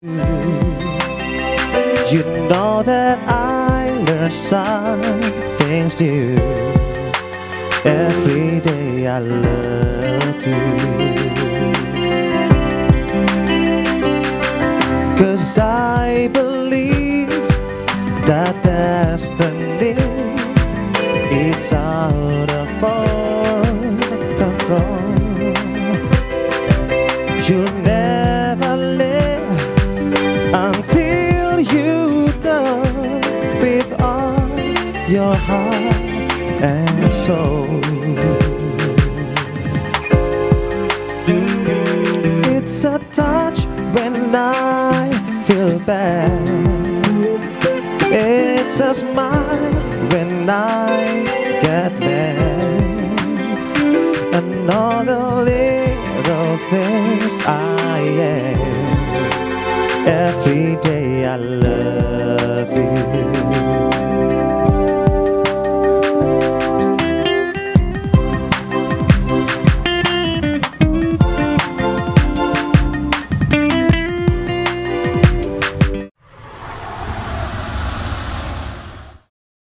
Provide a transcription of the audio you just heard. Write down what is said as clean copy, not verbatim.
You know that I learn some things new. Every day I love you, 'cause I believe that destiny is out of our control. You'll never live until you know with all your heart and soul. It's a touch when I feel bad. It's a smile when I get mad. And all the little things I am. Every day I love you.